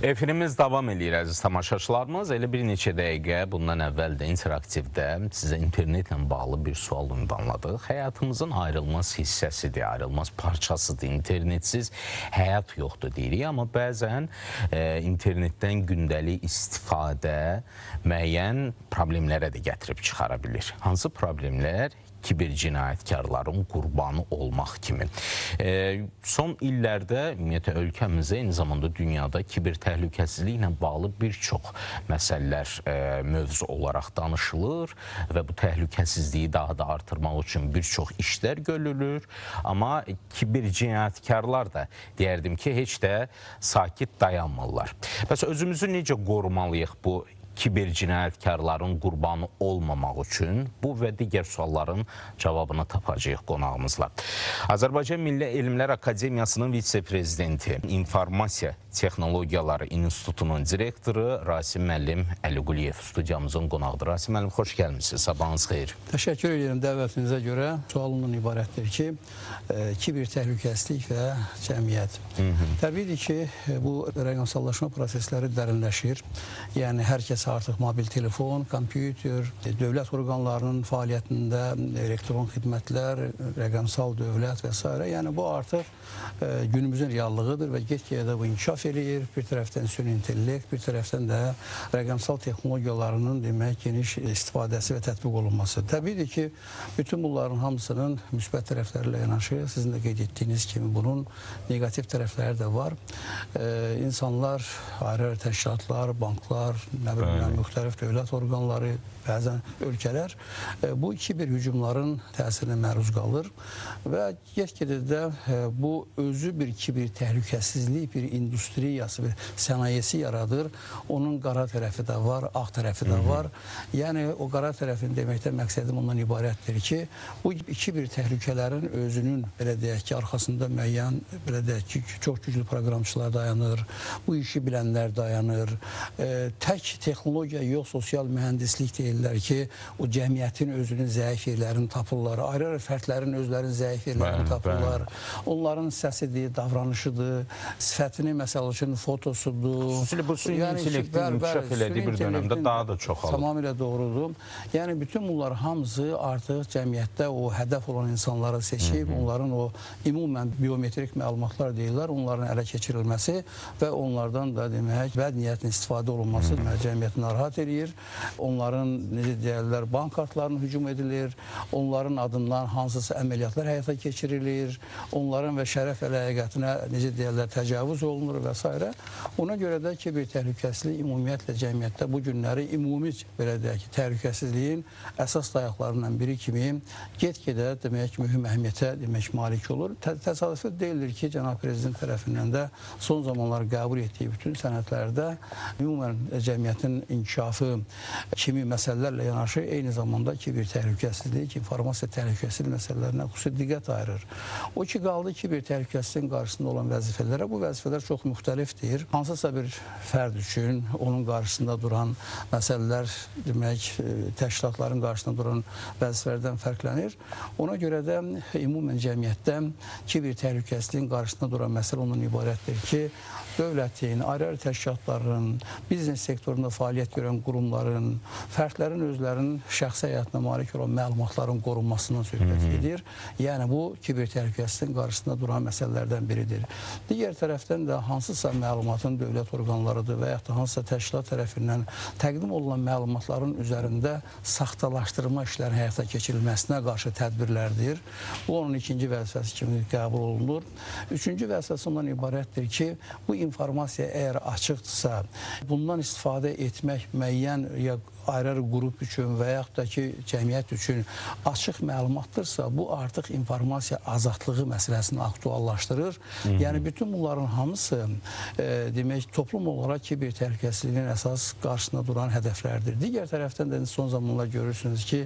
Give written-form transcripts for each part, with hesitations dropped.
Efirimiz davam edir, əziz tamaşaçılarımız. Elə bir neçə dəqiqə bundan əvvəl də interaktivdə sizə internetlə bağlı bir sual ünvanladıq. Həyatımızın ayrılmaz hissəsidir, ayrılmaz parçasıdır. İnternetsiz həyat yoxdur deyirik, amma bəzən internetdən gündəlik istifadə müəyyən problemlərə də gətirib çıxara bilir. Hansı problemlər? Kibercinayətkarların qurbanı olmaq kimi. Son illərdə ümumiyyətlə ölkəmizdə, eyni zamanda dünyada kiber təhlükəsizliklə bağlı bir çox məsələlər mövzu olaraq danışılır və bu təhlükəsizliyi daha da artırmaq üçün bir çox işlər görülür. Amma kibercinayətkarlar da deyərdim ki, heç də sakit dayanmırlar. Bəs özümüzü necə qorumalıyıq bu kibercinayətkarların qurbanı olmamaq üçün? Bu və digər sualların cavabını tapacağıq qonağımızla. Azərbaycan Milli Elmlər Akademiyasının vitse-prezidenti, İnformasiya Texnologiyaları İnstitutunun direktoru Rasim müəllim Əliquliyev studiyamızın qonağıdır. Rasim müəllim, xoş gəlmişsiniz. Sabahınız xeyir. Təşəkkür edirəm dəvətinizə görə. Sualımdan ibarətdir ki, kiber təhlükəsizlik və cəmiyyət. Təbiidir ki, bu rəqəmsallaşma prosesləri dərinləşir. Yəni, hər kəs artıq mobil telefon, kompüter, dövlət orqanlarının fəaliyyətində elektron xidmətlər, rəqəmsal dövlət və s. Yəni, bu artıq günümüzün reallığıdır və get-gedə bu inkişaf eləyir. Bir tərəfdən süni intellekt, bir tərəfdən də rəqəmsal texnologiyalarının demək geniş istifadəsi və tətbiq olunması. Təbiidir ki, bütün bunların hamısının müsbət tərəfləri ilə yanaşı, sizin də qeyd etdiyiniz kimi bunun negativ tərəfləri də var. İnsanlar, ayrı təşkilatlar, banklar, müxtəlif dövlət orqanları, bəzən ölkələr bu kiber hücumların təsirinə məruz qalır və get-gedə də bu özü bir kiber təhlükəsizlik, bir industriyası, bir sənayesi yaradır. Onun qara tərəfi də var, ağ tərəfi də var. Yəni, o qara tərəfini deməkdən məqsədim ondan ibarətdir ki, bu kiber təhlükələrin özünün, belə deyək ki, arxasında müəyyən, belə deyək ki, çox güclü proqramçılar dayanır, bu işi bilənlər dayanır. Tək texnologiya yox, sosial mühəndislik deyirlər ki, o cəmiyyətin özünün zəif yerlərini tapırlar, ayrı-ayrı fərdlərin özlərinin zəif yerlərini tapırlar. Onların səsidir, davranışıdır, sifətini, məsəl üçün, fotosudur. Xüsusilə bu süni intellektin inkişaf elədiyi bir dönəmdə daha da çoxalır. Tamamilə doğrudur. Yəni, bütün bunlar hamısı artıq cəmiyyətdə o hədəf olan insanları seçib, onların o ümumən biometrik məlumatlar deyirlər, onların ələ keçirilməsi və onlardan da demək, bəd niyyətin istifadə olunması cəmiyyəti narahat edir. Onların, necə deyərlər, bank kartlarına hücum edilir, onların adından hansısa əməliyyatlar həyata keçirilir, onların və şərəf əlaqətinə, necə deyərlər, təcavüz olunur və s. Ona görə də kiber təhlükəsizlik ümumiyyətlə cəmiyyətdə bu günləri ümumi, belə deyək ki, təhlükəsizliyin əsas dayaqlarından biri kimi get-gedə demək, mühüm əhəmiyyətə demək, malik olur. Təsadüfi deyildir ki, Cənab Prezident tərəfindən də son zamanlar qəbul etdiyi bütün sənədlərdə ümumən cəmiyyətin inkişafı kimi məsələlərlə yanaşı, eyni zamanda kiber təhlükəsizlik, informasiya təhlükəsizlik məsələlərinə xüsusi diqqət ayırır. O ki, qaldı kiber təhlükəsizliyin qarşısında olan vəzifələrə, bu vəzifələr çox müxtəlifdir. Hansısa bir fərd üçün onun qarşısında duran məsələlər, demək, təşkilatların qarşısında duran vəzifələrdən fərqlənir. Ona görə də ümumən cəmiyyətdə kiber təhlükəsizliyin qarşısında duran məsələ ondan ibarətdir ki, dövlətin, ayrı-ayrı təşkilatların, biznes sektorunda fəaliyyət görən qurumların, fərdlərin özlərinin şəxsi həyatına malik olan məlumatların qorunmasından söhbət edir. Yəni, bu kiber təhlükəsizliyin qarşısında duran məsələlərdən biridir. Digər tərəfdən də hansısa məlumatın dövlət orqanlarıdır və yaxud da hansısa təşkilat tərəfindən təqdim olunan məlumatların üzərində saxtalaşdırma işlərin həyata keçirilməsinə qarşı tədbirlərdir. Bu, onun ikinci vəzifəsi kimi qəbul olunur. Üçüncü vəzifəsi ondan ibarətdir ki, bu informasiya əgər açıqdırsa, bundan istifadə etmək müəyyən ya ayrı-ayrı qrup üçün və yaxud da ki, cəmiyyət üçün açıq məlumatdırsa, bu artıq informasiya azadlığı məsələsini aktuallaşdırır. Yəni, bütün bunların hamısı demək, toplum olaraq kiber təhlükəsizliyin əsas qarşısında duran hədəflərdir. Digər tərəfdən də son zamanlar görürsünüz ki,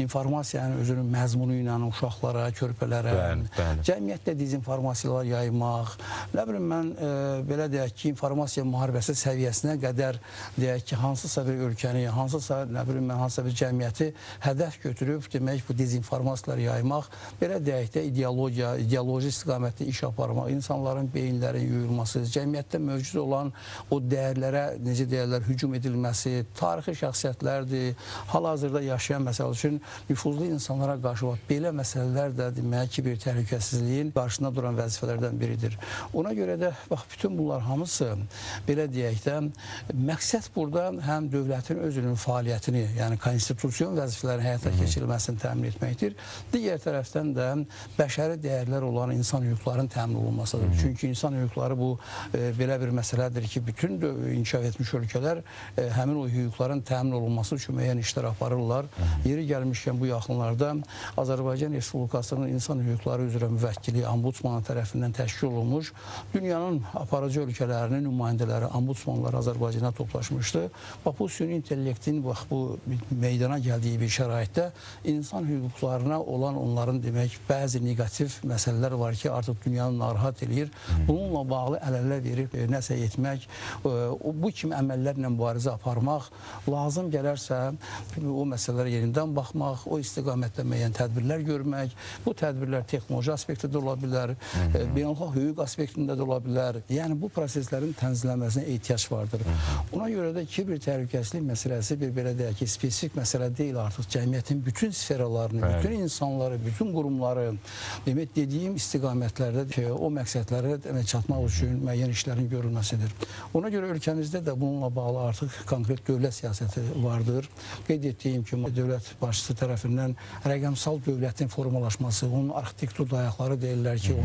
informasiyanın özünün məzmunu ilə uşaqlara, körpələrə, cəmiyyətdə dezinformasiyalar yaymaq, nə bilim mən, belə belə deyək ki, informasiya müharibəsi səviyyəsinə qədər deyək ki, hansısa bir ölkəni, hansısa nə bilim mən, hansısa bir cəmiyyəti hədəf götürüb, demək bu dezinformasiyaları yaymaq, belə deyək də ideoloji istiqamətli iş aparmaq, insanların beyinlərin yuyulması, cəmiyyətdə mövcud olan o dəyərlərə, necə deyərlər, hücum edilməsi, tarixi şəxsiyyətlərdir, hal-hazırda yaşayan məsəl üçün nüfuzlu insanlara qarşı belə məsələlər də demək ki, bir təhlükəsizliyin qarşısında duran vəzifələrdən biridir. Ona görə də bax, bütün bunlar hamısı belə deyək də, məqsəd burada həm dövlətin özünün fəaliyyətini, yəni konstitusiyon vəzifələrin həyata keçirilməsini təmin etməkdir. Digər tərəfdən də bəşəri dəyərlər olan insan hüquqlarının təmin olunmasıdır. Çünki insan hüquqları bu belə bir məsələdir ki, bütün inkişaf etmiş ölkələr həmin o hüquqların təmin olunması üçün müəyyən işlər aparırlar. Yeri gəlmişkən bu yaxınlarda Azərbaycan Respublikasının insan hüquqları üzrə müvəkkili Ombudsman tərəfindən təşkil olunmuş dünyanın aparıcı ölkələrinin nümayəndələri, ombudsmanlar Azərbaycana toplaşmışdı. Bax, bu süni intellektin bax, bu meydana gəldiyi bir şəraitdə insan hüquqlarına olan onların demək bəzi negativ məsələlər var ki, artıq dünyanı narahat eləyir. Bununla bağlı əl-ələ verib nəsə etmək, bu kimi əməllərlə mübarizə aparmaq, lazım gələrsə o məsələlərə yenidən baxmaq, o istiqamətdə müəyyən tədbirlər görmək, bu tədbirlər texnoloji aspektdə də ola bilər, beynəlxalq hüquq aspektində də ola bilər. Yəni bu proseslərin tənzimlənməsinə ehtiyac vardır. Ona görə də kiber təhlükəsizlik məsələsi bir belə deyək ki, spesifik məsələ deyil artıq. Cəmiyyətin bütün sferalarını, bütün insanları, bütün qurumları demək dediyim istiqamətlərdə o məqsədlərə çatmaq üçün müəyyən işlərin görülməsidir. Ona görə ölkəmizdə də bununla bağlı artıq konkret dövlət siyasəti vardır. Qeyd etdiyim kimi dövlət başçısı tərəfindən rəqəmsal dövlətin formalaşması, onun arxitektur dayaqları deyirlər ki,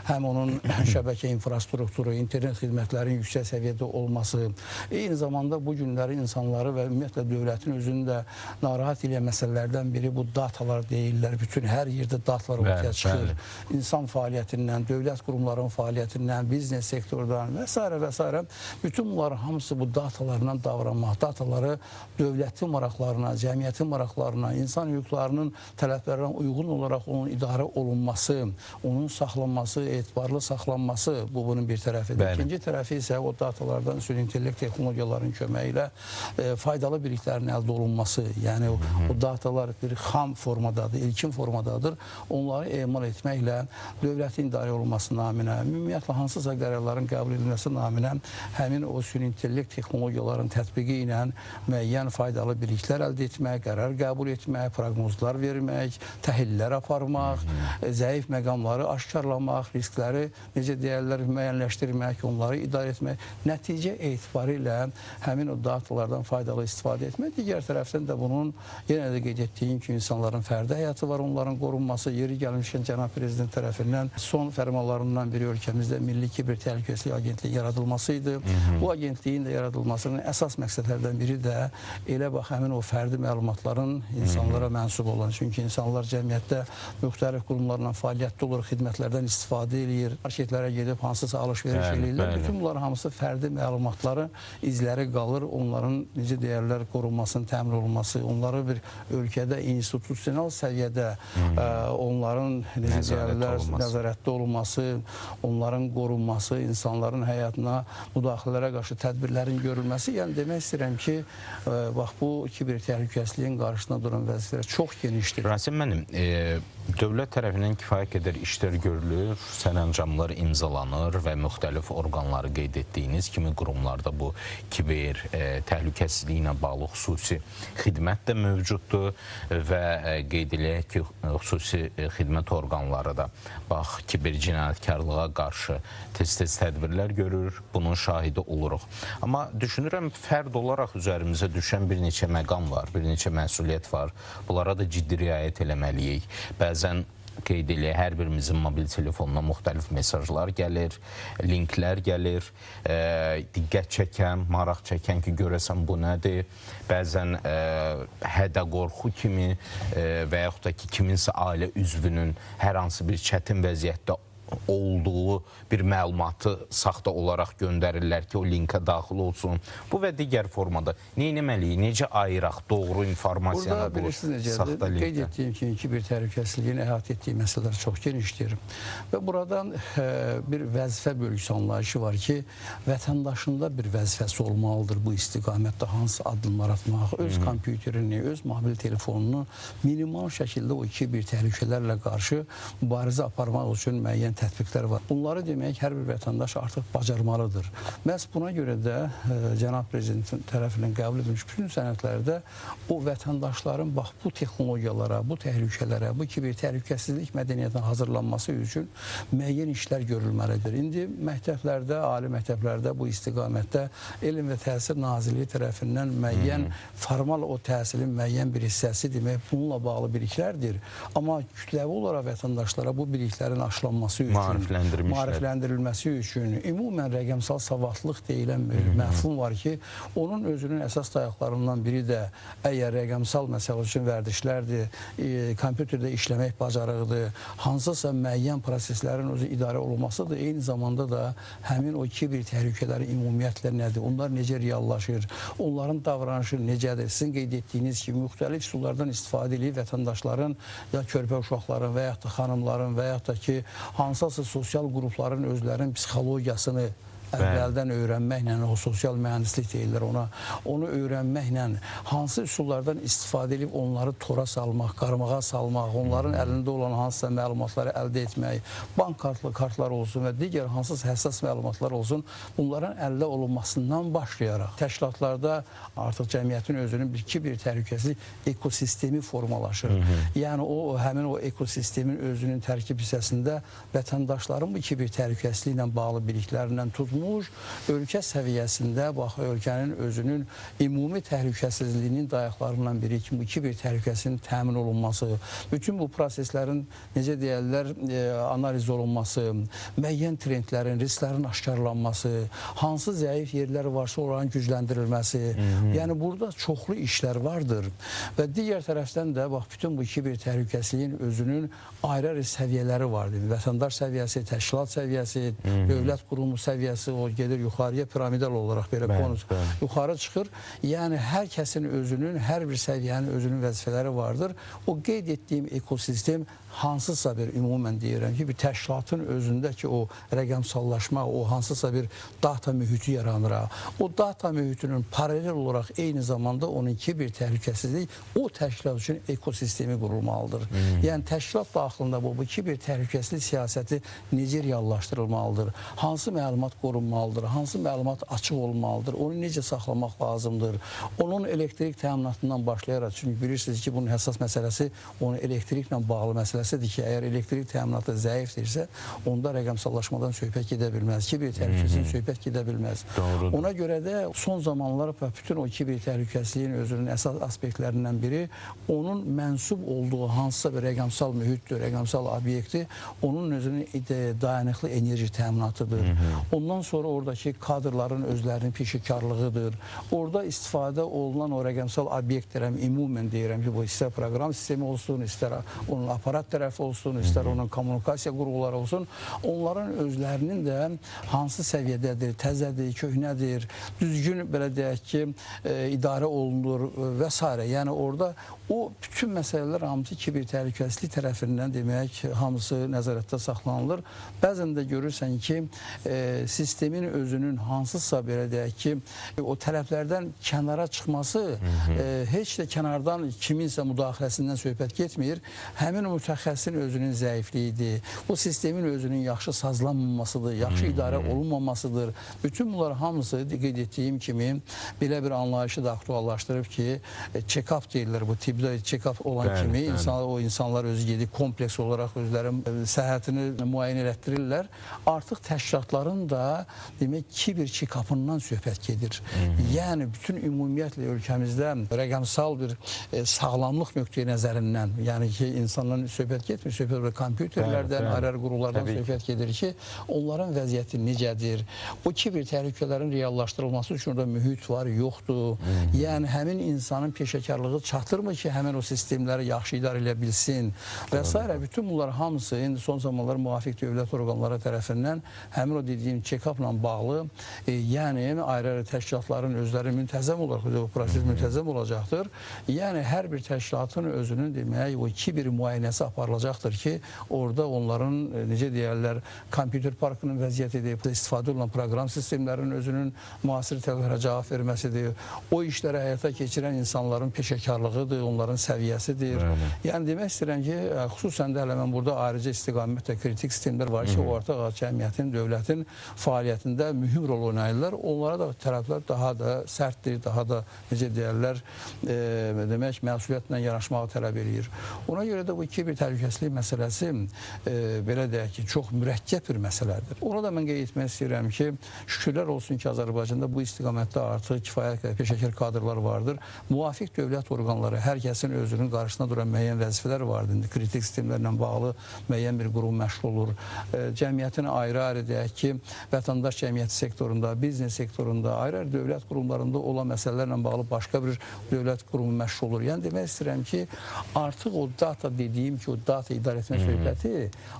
həm onun şəbəkə infrastrukturu, internet xidmətlərinin yüksək səviyyədə olması, eyni zamanda bu günləri insanları və ümumiyyətlə dövlətin özünü də narahat edən məsələlərdən biri bu datalar deyirlər. Bütün hər yerdə datalar ortaya çıxır. İnsan fəaliyyətindən, dövlət qurumlarının fəaliyyətindən, biznes sektordan və s. və s. Bütün bunların hamısı bu datalarla davranmaq, dataları dövlətin maraqlarına, cəmiyyətin maraqlarına, insan hüquqlarının tələblərinə uyğun olaraq onun idarə olunması, onun saxlanması, etibarlı saxlanması bu bunun bir tərəfidir. İkinci tərəfi isə o datalardan süni intellekt texnologiyalarının köməyi ilə faydalı biliklərin əldə olunması, yəni o datalar bir xam formadadır, ilkin formadadır. Onları emal etməklə dövlətin idarə olunması naminə, ümumiyyətlə hansısa qərarların qəbul edilməsi naminə həmin o süni intellekt texnologiyaların tətbiqi ilə müəyyən faydalı biliklər əldə etmək, qərar qəbul etmək, proqnozlar vermək, təhlillər aparmaq, zəif məqamları aşkarlamaq, riskləri necə deyərlər müəyyənləşdirmək, onları idarə etmək, nəticə etibarı ilə həmin o datalardan faydalı istifadə etmək. Digər tərəfdən də bunun yenə də qeyd etdiyim ki, insanların fərdi həyatı var, onların qorunması, yeri gəlmişkən Cənab Prezident tərəfindən son fərmanlarından biri ölkəmizdə Milli Kiber Təhlükəsizlik Agentliyi yaradılması idi. Bu agentliyin də yaradılmasının əsas məqsədlərdən biri də elə bax, həmin o fərdi məlumatların insanlara mənsub olan. Çünki insanlar cəmiyyətdə müxtəlif qurumlarla fəaliyyətdə olur, xidmətlərdən istifadə edir, marketlərə gedib hansısa alış-veriş edirlər. Bütün bunlar hamısı fərdi məlumatları, izləri qalır, onların necə deyərlər, qorunmasının təmin olunması, onları bir ölkədə institusional səviyyədə onların necə deyərlər, nəzarətdə olunması, onların qorunması, insanların həyatına müdaxilələrə qarşı tədbirlərin görülməsi, yəni demək istəyirəm ki, bax bu kiber təhlükəsizliyin qarşısında duran vəzifələr çox genişdir. Rasim mənim, dövlət tərəfindən kifayət qədər işlər görülür, sərəncamlar imzalanır və müxtəlif orqanları qeyd etdiyiniz kimi qurumlarda bu kiber təhlükəsizliyi ilə bağlı xüsusi xidmət də mövcuddur və qeyd eləyək ki, xüsusi xidmət orqanları da bax, kiber cinayətkarlığa qarşı tez-tez tədbirlər görür, bunun şahidi oluruq. Amma düşünürəm, fərd olaraq üzərimizə düşən bir neçə məqam var, bir neçə məsuliyyət var. Bunlara da ciddi riayət eləməliyik. Bəzən qeyd eləyək, hər birimizin mobil telefonuna müxtəlif mesajlar gəlir, linklər gəlir, diqqət çəkən, maraq çəkən ki, görəsən bu nədir? Bəzən hədə-qorxu kimi və yaxud da ki, kiminsə ailə üzvünün hər hansı bir çətin vəziyyətdə olduğu bir məlumatı saxta olaraq göndərirlər ki, o linkə daxil olsun. Bu və digər formada nə etməliyik, necə ayıraq doğru informasiyanı burada bilirsiniz necədir? Qeyd etdiyim kimi kiber təhlükəsizliyini əhatə etdiyi məsələlər çox genişdir. Və buradan bir vəzifə bölgüsü anlayışı var ki, vətəndaşında bir vəzifəsi olmalıdır bu istiqamətdə hansı addımlar atmaq, öz kompüterini, öz mobil telefonunu minimal şəkildə o kiber təhlükələrlə qarşı mübarizə aparmaq üçün müəyyən tətbiqlər var. Bunları demək hər bir vətəndaş artıq bacarmalıdır. Məhz buna görə də Cənab Prezidentin tərəfindən qəbul edilmiş bütün sənədlərdə o vətəndaşların bax bu texnologiyalara, bu təhlükələrə, bu kiber təhlükəsizlik mədəniyyətinə hazırlanması üçün müəyyən işlər görülməlidir. İndi məktəblərdə, ali məktəblərdə bu istiqamətdə Elm və Təhsil Nazirliyi tərəfindən müəyyən formal o təhsilin müəyyən bir hissəsi demək bununla bağlı biliklərdir. Amma kütləvi olaraq vətəndaşlara bu biliklərin aşılanması üçün, maarifləndirilməsi üçün ümumən rəqəmsal savadlıq deyilən məfhum var ki, onun özünün əsas dayaqlarından biri də əgər rəqəmsal məsələ üçün vərdişlərdir, kompüterdə işləmək bacarıqdır, hansısa müəyyən proseslərin özü idarə olunmasıdır, eyni zamanda da həmin o kiber təhlükələri ümumiyyətlə nədir, onlar necə reallaşır, onların davranışı necədir, sizin qeyd etdiyiniz kimi müxtəlif üsullardan istifadə edib vətəndaşların ya körpə uşaqların və yaxud da xanımların və yaxud da ki, hansısa sosial qrupların özlərinin psixologiyasını əvvəldən öyrənməklə, o sosial mühəndislik deyirlər ona, onu öyrənməklə hansı üsullardan istifadə edib onları tora salmaq, qarmağa salmaq, onların əlində olan hansısa məlumatları əldə etmək, bank kartları olsun və digər hansısa həssas məlumatlar olsun, bunların əldə olunmasından başlayaraq təşkilatlarda artıq cəmiyyətin özünün bir kiber təhlükəsizlik ekosistemi formalaşır. Yəni o həmin o ekosistemin özünün tərkib hissəsində vətəndaşların bu kiber təhlükəsizliklə bağlı biliklərindən tutmuş, ölkə səviyyəsində bax, ölkənin özünün ümumi təhlükəsizliyinin dayaqlarından biri kimi bu kiber təhlükəsinin təmin olunması, bütün bu proseslərin necə deyərlər, analiz olunması, müəyyən trendlərin, risklərin aşkarlanması, hansı zəif yerlər varsa onların gücləndirilməsi, yəni burada çoxlu işlər vardır və digər tərəfdən də bax, bütün bu kiber təhlükəsizliyin özünün ayrı-ayrı səviyyələri vardır. Vətəndaş səviyyəsi, təşkilat səviyyəsi, dövlət qurumu səviyyəsi, o gedir yuxarıya piramidal olaraq belə konus yuxarı çıxır. Yəni hər kəsin özünün, hər bir səviyyənin özünün vəzifələri vardır. O qeyd etdiyim ekosistem hansısa bir ümumən deyirəm ki, bir təşkilatın özündəki o rəqəmsallaşma, o hansısa bir data mühiti yaranır. O data mühitinin paralel olaraq eyni zamanda onun kiber təhlükəsizlik o təşkilat üçün ekosistemi qurulmalıdır. Yəni təşkilat daxilində bu kiber təhlükəsizlik siyasəti necə reallaşdırılmalıdır? Hansı məlumat qorunmalıdır? Hansı məlumat açıq olmalıdır? Onu necə saxlamaq lazımdır? Onun elektrik təminatından başlayaraq, çünki bilirsiniz ki, bunun həssas məsələsi onun elektriklə bağlı məsələsidir ki, əgər elektrik təminatı zəifdirsə, onda rəqəmsallaşmadan söhbət gedə bilməz. Kiber təhlükəsizliyin söhbət gedə bilməz. Doğrudur. Ona görə də son zamanlar bütün o kiber təhlükəsizliyin özünün əsas aspektlərindən biri onun mənsub olduğu hansısa bir rəqəmsal mühitdir, rəqəmsal obyekti, onun özünün dayanıqlı enerji təminatıdır. Ondan sonra oradakı kadrların özlərinin peşəkarlığıdır. Orada istifadə olunan o rəqəmsal obyektlərəm, ümumən deyirəm ki, bu istər proqram sistemi olsun, istər onun aparat tərəfi olsun, istər onun kommunikasiya qurğuları olsun, onların özlərinin də hansı səviyyədədir, təzədir, köhnədir, düzgün belə deyək ki, idarə olunur və s. Yəni orada o bütün məsələlər hamısı kiber təhlükəsizlik tərəfindən demək, hamısı nəzarətdə saxlanılır. Bəzən də görürsən ki, sistemin özünün hansısa belə deyək ki, o tələblərdən kənara çıxması heç də kənardan kiminsə müdaxiləsindən söhbət getmir. Həmin o mütəxəssisin özünün zəifliyidir. Bu sistemin özünün yaxşı sazlanmamasıdır, yaxşı idarə olunmamasıdır. Bütün bunlar hamısı qeyd etdiyim kimi belə bir anlayışı da aktuallaşdırıb ki, check-up deyirlər bu tibdə check-up olan kimi o insanlar özü gedib kompleks olaraq özlərin səhhətini müayinə elətdirirlər. Artıq təşkilatların da demək kiber check-up'ından söhbət gedir. Yəni bütün ümumiyyətlə ölkəmizdə rəqəmsal bir sağlamlıq nöqteyi nəzərindən, yəni ki, insanların söhbət getmir, söhbət kompüterlərdən, ayrı qurumlardan söhbət gedir ki, onların vəziyyəti necədir? O kiber təhlükələrin reallaşdırılması üçün orada mühit var, yoxdur. Yəni həmin insanın peşəkarlığı çatırmı ki, həmin o sistemləri yaxşı idarə edə bilsin və s. Bütün bunlar hamısı indi son zamanlar müvafiq dövlət orqanları tərəfindən həmin o dediyim check-up'la bağlı, yəni ayrı təşkilatların özləri müntəzəm olaraq, bu proses müntəzəm olacaqdır. Yəni hər bir təşkilatın özünün demək o kiber müayinəsi aparılacaqdır ki, orada onların necə deyərlər, kompüter parkının vəziyyətidir, istifadə olunan proqram sistemlərinin özünün müasir tələblərə cavab verməsidir. O işləri həyata keçirən insanların peşəkarlığıdır, onların səviyyəsidir. Yəni demək istəyirəm ki, xüsusən də hələ mən burada ayrıca istiqamətlə kritik sistemlər var ki, o artıq cəmiyyətin, dövlətin fəaliyyətində mühüm rol oynayırlar. Onlara da tərəflər daha da sərtdir, daha da necə deyərlər, demək məsuliyyətlə yanaşmağı tələb edir. Ona görə də bu kiber təhlükəsizlik məsələsi belə deyək ki, çox mürəkkəb bir məsələdir. Ona da mən qeyd etmək istəyirəm ki, şükürlər olsun ki, Azərbaycanda bu istiqamətdə artıq kifayət peşəkar kadrlar vardır. Müvafiq dövlət orqanları, hər kəsin özünün qarşısına duran müəyyən vəzifələr vardır. İndi kritik sistemlərlə bağlı müəyyən bir qurum məşğul olur. Cəmiyyətin ayrı-ayrı deyək ki, vətəndaş cəmiyyəti sektorunda, biznes sektorunda, ayrı-ayrı dövlət qurumlarında olan məsələlərlə bağlı başqa bir dövlət qurumu məşğul olur. Yəni demək istəyirəm ki, artıq o data dediyim ki, o data idarə etmə söhbəti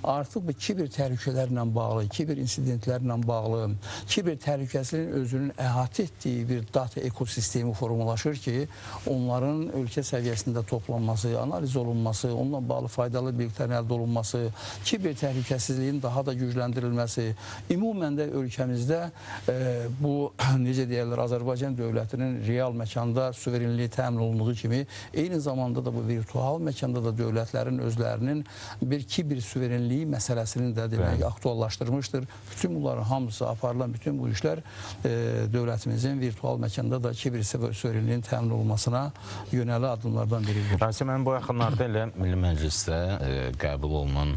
artıq bu kiber təhlükələrlə bağlı, kiber insidentlərlə bağlı, kiber təhlükəsizliyin özünün əhatə etdiyi bir data ekosistemi formalaşır ki, onların ölkə səviyyəsində toplanması, analiz olunması, onunla bağlı faydalı biliklərin əldə olunması, kiber təhlükəsizliyin daha da gücləndirilməsi, ümumən də ölkəmizdə bu, necə deyərlər, Azərbaycan dövlətinin real məkanda suverenliyi təmin olunduğu kimi, eyni zamanda da bu virtual məkanda da dövlətlərin özlərinin bir kiber suverenliyi məsələsini də demək aktuallaşdırmışdır. Bütün bunların hamısı aparılan bütün bu işlər dövlətimizin virtual məkanda da kiber suverenliyin təmin olunmasına yönəli addımlardan biridir. Mən bu yaxınlarda elə Milli Məclisdə qəbul olunan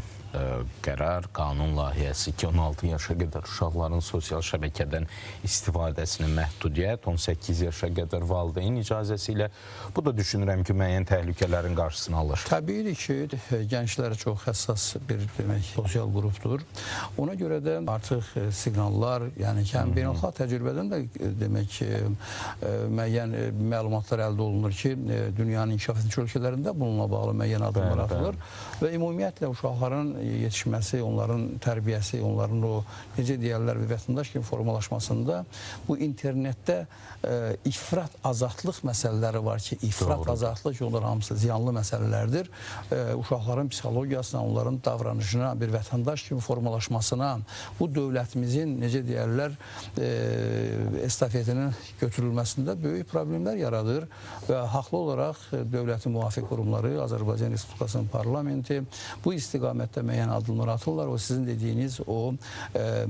qərar, qanun layihəsi ki, 16 yaşa qədər uşaqların sosial şəbəkədən istifadəsini məhdudiyyət, 18 yaşa qədər valideyn icazəsi ilə, bu da düşünürəm ki, müəyyən təhlükələrin qarşısını alır. Təbiidir ki, gənclər çox həssas bir demək, sosial qrupdur. Ona görə də artıq siqnallar, yəni ki, həm beynəlxalq təcrübədən də demək, müəyyən məlumatlar əldə olunur ki, dünyanın inkişaf etmiş ölkələrində bununla bağlı müəyyən adımlar atılır və ümumiyyətlə uşaqların yetişməsi, onların tərbiyəsi, onların o, necə deyərlər, vətəndaş kimi formalaşmasında bu internetdə ifrat azadlıq məsələləri var ki, ifrat azadlıq onlar hamısı ziyanlı məsələlərdir. Uşaqların psixologiyasına, onların davranışına, bir vətəndaş kimi formalaşmasına, bu dövlətimizin, necə deyərlər, estafetinin götürülməsində böyük problemlər yaradır və haqlı olaraq dövlətin müvafiq qurumları, Azərbaycan Respublikasının parlamenti bu istiqamətdə müəyyən addımlar atırlar. O sizin dediyiniz o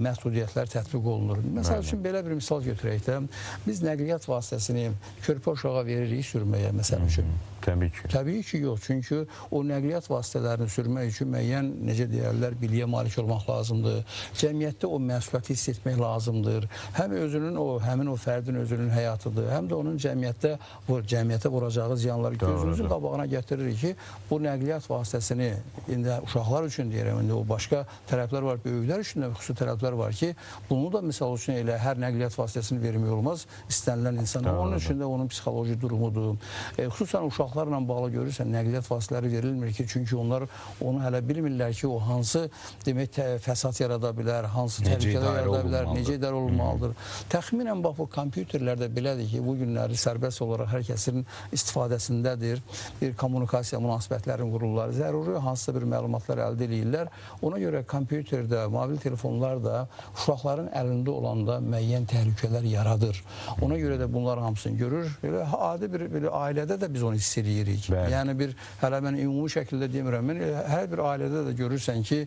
məhdudiyyətlər tətbiq olunur. Məsəl üçün belə bir misal götürək də, biz nəqliyyat vasitəsini körpə uşağa veririk sürməyə, məsəl üçün. Təbii ki. Təbii ki, yox. Çünki o nəqliyyat vasitələrini sürmək üçün müəyyən, necə deyərlər, biliyə malik olmaq lazımdır. Cəmiyyətdə o məsuliyyəti hiss etmək lazımdır. Həm özünün həmin o fərdin özünün həyatıdır, həm də onun cəmiyyətə vuracağı ziyanları gözümüzün qabağına gətiririk ki, bu nəqliyyat vasitəsini, indi uşaqlar üçün deyirəm, indi o başqa tərəflər var, böyüklər üçün də xüsusi tərəflər var ki, bunu da misal üçün elə hər nəqliyyat vasitəsini vermək olmaz istənilən insana. Onun üçün də onun psixoloji durumudur. Xüsusən uşaqlarla bağlı görürsən, nəqliyyat vasitələri verilmir ki, çünki onlar onu hələ bilmirlər ki, o hansı demək fəsad yarada bilər, hansı təhlükələr yarada bilər, necə idarə olunmalıdır. Təxminən bax, bu kompüterlərdə belədir ki, bu günləri sərbəst olaraq hər kəsin istifadəsindədir. Bir kommunikasiya münasibətlərin qururlar, zəruri hansısa bir məlumatlar əldə edirlər. Ona görə kompüterdə, mobil telefonlar da uşaqların əlində olanda müəyyən təhlükələr yaradır. Ona görə də bunlar hamısını görür. Belə adi bir ailədə də biz onu hiss eləyirik. Bəli. Yəni hələ mən ümumi şəkildə demirəm, hər bir ailədə də görürsən ki,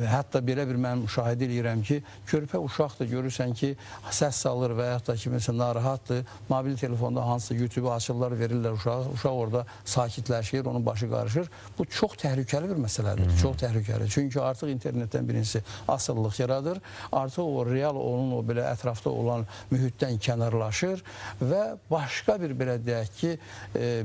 hətta belə bir mən müşahidə edirəm ki, körpə uşaq da görürsən ki, səs salır və yaxud da ki, məsələn, narahatdır, mobil telefonda hansısa YouTube-u açırlar, verirlər uşaq orada sakitləşir, onun başı qarışır. Bu çox təhlükəli bir məsələdir, çox təhlükəli. Çünki artıq internetdən birincisi asıllıq yaradır, artıq o real onun o belə ətrafda olan mühitdən kənarlaşır və başqa bir belə deyək ki,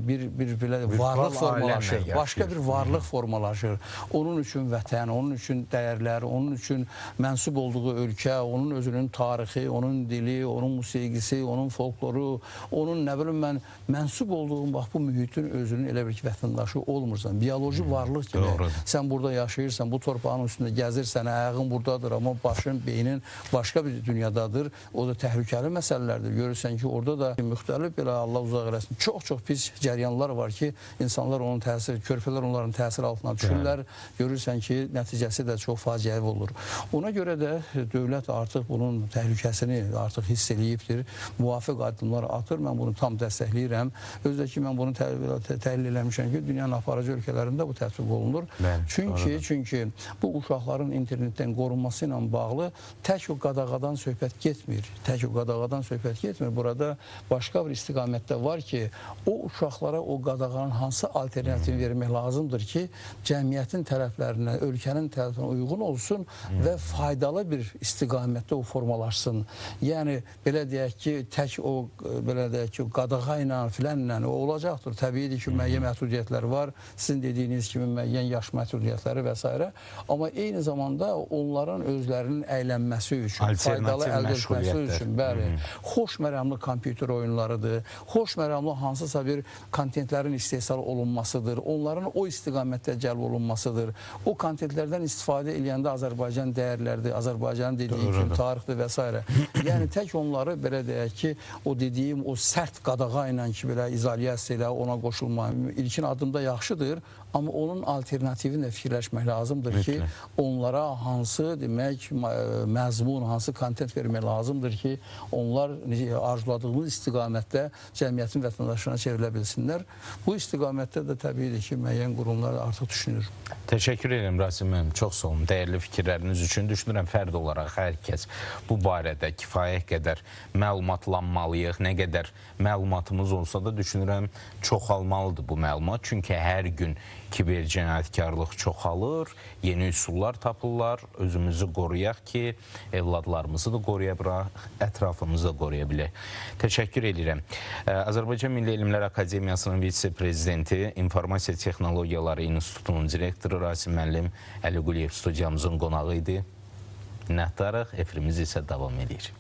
bir belə varlıq formalaşır, başqa bir varlıq formalaşır. Onun üçün vətən, onun üçün dəyərləri, onun üçün mənsub olduğu ölkə, onun özünün tarixi, onun dili, onun musiqisi, onun folkloru, onun nə bilim mən mənsub olduğum bax bu mühitin özünün elə bir ki, vətəndaşı olmursan. Biyoloji varlıq kimi sən burada yaşayırsan, bu torpağın üstündə gəzirsən, ayağın buradadır, amma başın, beynin başqa bir dünyadadır. O da təhlükəli məsələlərdir. Görürsən ki, orada da müxtəlif belə Allah uzaq eləsin, çox-çox pis cəryanlar var ki, insanlar onun təsir, körpələr onların təsir altına düşürlər. Görürsən ki, nəticəsi də çox faciəvi olur. Ona görə də dövlət artıq bunun təhlükəsini artıq hiss eləyibdir. Müvafiq addımlar atır. Mən bunu tam dəstəkləyirəm. Özdə ki, mən bunu təhlil eləmişəm ki, dünyanın aparıcı ölkələrində bu tətbiq olunur. Çünki bu uşaqların internetdən qorunması ilə bağlı tək o qadağadan söhbət getmir. Tək o qadağadan söhbət getmir. Burada başqa bir istiqamətdə var ki, o uşaqlara o qadağanın hansı alternativini vermək lazımdır ki, cəmiyyətin tərəflərinə, ölkənin tərəflərinə uyğun olsun və faydalı bir istiqamətdə o formalaşsın. Yəni, belə deyək ki, tək o, belə deyək ki, qadağa ilə, filanla o olacaqdır. Təbiidir ki, müəyyən məhdudiyyətlər var. Sizin dediyiniz kimi müəyyən yaş məhdudiyyətləri və s. Amma eyni zamanda onların özlərinin əylənməsi üçün, faydalı əldə etməsi üçün, bəli, xoş məramlı kompüter oyunlarıdır, xoş məramlı hansısa bir kontentlərin istehsal olunmasıdır, onların o istiqamətdə cəlb olunmasıdır. O kontentlərdən istifadə edəndə Azərbaycan dəyərlərdir, Azərbaycanın dediyi kimi tarixdir və s. Yəni, tək onları, belə deyək ki, o dediyim, o sərt qadağa ilə ki, belə izolyasiya ilə ona qoşulma ilkin addımda yaxşıdır, amma onun alternativini fikirləşmək lazımdır ki, onlara hansı demək məzmun, hansı kontent vermək lazımdır ki, onlar arzuladığımız istiqamətdə cəmiyyətin vətəndaşlarına çevrilə bilsinlər. Bu istiqamətdə də təbiidir ki, müəyyən qurumlar artıq düşünür. Təşəkkür edirəm Rasim müəllim, çox sağ olun. Dəyərli fikirləriniz üçün düşünürəm fərd olaraq hər kəs bu barədə kifayət qədər məlumatlanmalıyıq. Nə qədər məlumatımız olsa da düşünürəm çoxalmalıdır bu məlumat. Çünki hər gün kiber cinayətkarlıq çoxalır, yeni üsullar tapırlar, özümüzü qoruyaq ki, evladlarımızı da qoruya bilək, ətrafımızı da qoruya bilək. Təşəkkür edirəm. Azərbaycan Milli Elmlər Akademiyasının vitse-prezidenti, İnformasiya Texnologiyaları İnstitutunun direktoru Rasim müəllim Əli Quliyev studiyamızın qonağı idi. Minnətdarıq, efirimiz isə davam edir.